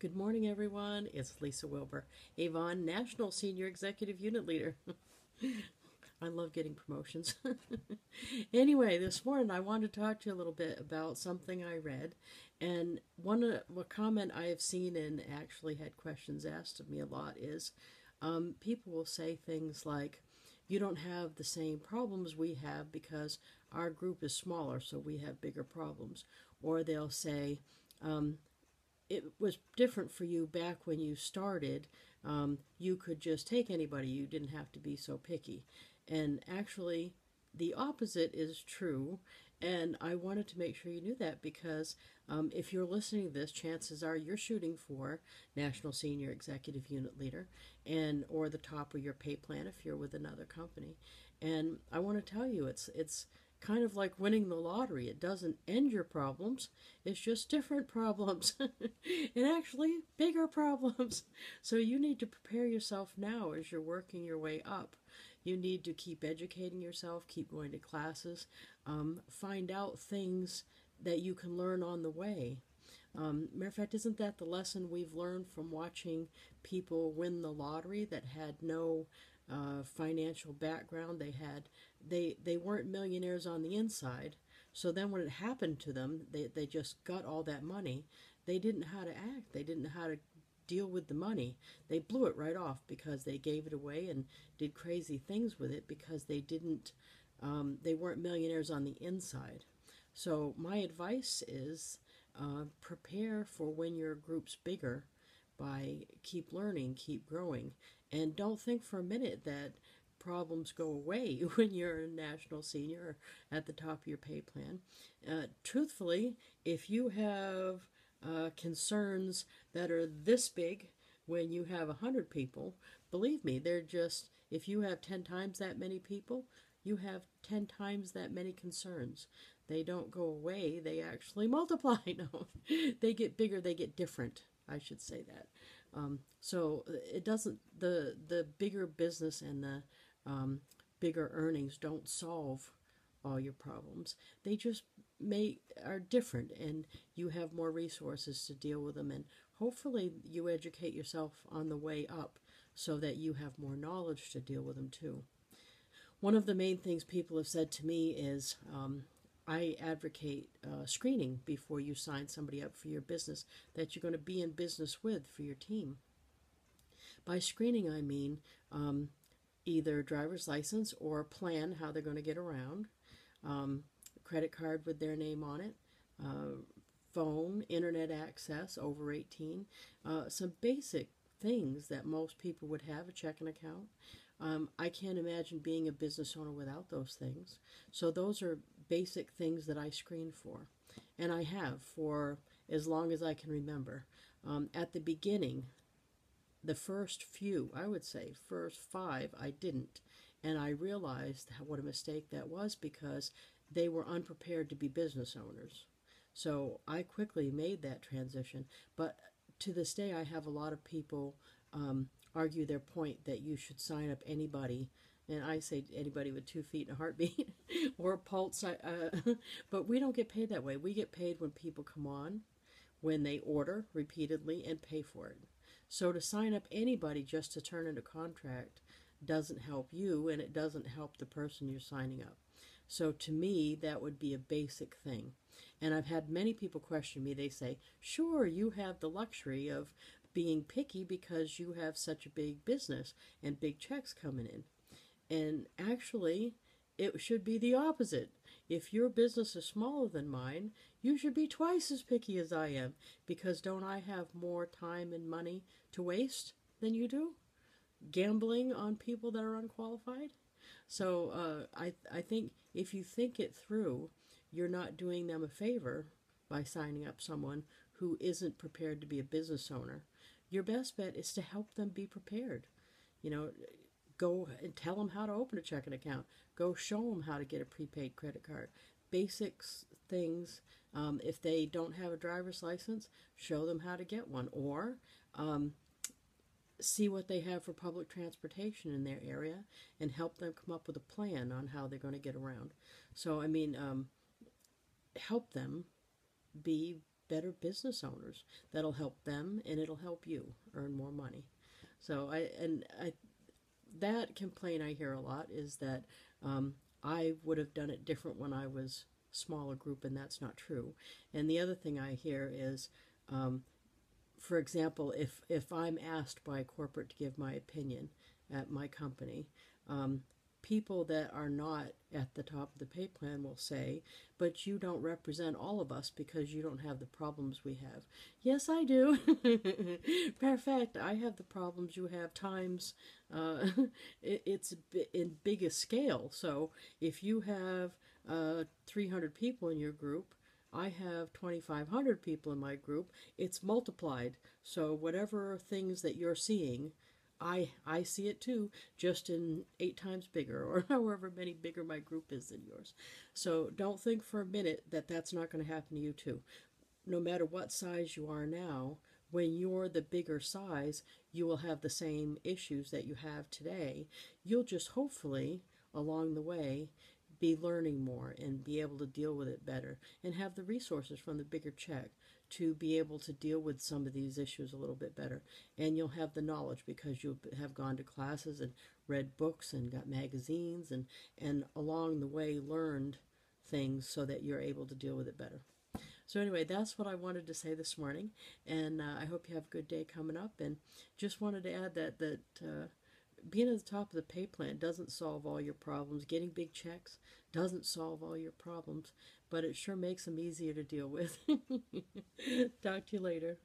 Good morning, everyone. It's Lisa Wilber, Avon National Senior Executive Unit Leader. I love getting promotions. Anyway, this morning I wanted to talk to you a little bit about something I read. And a comment I have seen and actually had questions asked of me a lot is people will say things like, you don't have the same problems we have because our group is smaller, so we have bigger problems. Or they'll say, it was different for you back when you started. You could just take anybody. You didn't have to be so picky. And actually, the opposite is true. And I wanted to make sure you knew that because if you're listening to this, chances are you're shooting for National Senior Executive Unit Leader and or the top of your pay plan if you're with another company. And I want to tell you, it's kind of like winning the lottery. It doesn't end your problems. It's just different problems and actually bigger problems. So you need to prepare yourself now as you're working your way up. You need to keep educating yourself, keep going to classes, find out things that you can learn on the way. Matter of fact, isn't that the lesson we've learned from watching people win the lottery that had no financial background? They weren't millionaires on the inside. So then when it happened to them, they just got all that money. They didn't know how to act. They didn't know how to deal with the money. They blew it right off because they gave it away and did crazy things with it because they weren't millionaires on the inside. So my advice is prepare for when your group's bigger by keep learning, keep growing, and don't think for a minute that problems go away when you're a national senior or at the top of your pay plan. Truthfully, if you have concerns that are this big when you have 100 people, believe me, they're just, if you have 10 times that many people, you have 10 times that many concerns. They don't go away, they actually multiply. No, they get bigger, they get different. I should say that. So it doesn't, the bigger business and the bigger earnings don't solve all your problems. They just are different, and you have more resources to deal with them. And hopefully, you educate yourself on the way up so that you have more knowledge to deal with them too. One of the main things people have said to me is, I advocate screening before you sign somebody up for your business that you're going to be in business with for your team. By screening, I mean either driver's license or plan how they're going to get around, credit card with their name on it, phone, internet access, over 18, some basic things that most people would have, a checking account. I can't imagine being a business owner without those things. So those are basic things that I screen for. And I have for as long as I can remember. At the beginning, the first few, I would say, first 5, I didn't. And I realized what a mistake that was because they were unprepared to be business owners. So I quickly made that transition. But to this day, I have a lot of people argue their point that you should sign up anybody. And I say anybody with 2 feet and a heartbeat or a pulse. But we don't get paid that way. We get paid when people come on, when they order repeatedly and pay for it. So to sign up anybody just to turn in a contract doesn't help you, and it doesn't help the person you're signing up. So to me, that would be a basic thing. And I've had many people question me. They say, sure, you have the luxury of being picky because you have such a big business and big checks coming in. And actually, it should be the opposite. If your business is smaller than mine, you should be twice as picky as I am, because don't I have more time and money to waste than you do? Gambling on people that are unqualified? So I think if you think it through, you're not doing them a favor by signing up someone who isn't prepared to be a business owner. Your best bet is to help them be prepared. You know, go and tell them how to open a checking account. Go show them how to get a prepaid credit card. Basics things. If they don't have a driver's license, show them how to get one. Or see what they have for public transportation in their area and help them come up with a plan on how they're going to get around. So, I mean, help them be better business owners. That'll help them, and it'll help you earn more money. So that complaint I hear a lot is that I would have done it different when I was smaller group, and that's not true. And the other thing I hear is, for example, if I'm asked by corporate to give my opinion at my company, people that are not at the top of the pay plan will say, but you don't represent all of us because you don't have the problems we have. Yes, I do. Matter of fact, I have the problems you have times, it's in biggest scale. So if you have 300 people in your group, I have 2,500 people in my group. It's multiplied. So whatever things that you're seeing, I see it too, just in 8 times bigger, or however many bigger my group is than yours. So don't think for a minute that that's not going to happen to you too. No matter what size you are now, when you're the bigger size, you will have the same issues that you have today. You'll just hopefully, along the way, be learning more and be able to deal with it better and have the resources from the bigger check to be able to deal with some of these issues a little bit better. And you'll have the knowledge because you'll have gone to classes and read books and got magazines and along the way learned things so that you're able to deal with it better. So anyway, that's what I wanted to say this morning, and I hope you have a good day coming up. And just wanted to add that being at the top of the pay plan doesn't solve all your problems. Getting big checks doesn't solve all your problems, but it sure makes them easier to deal with. Talk to you later.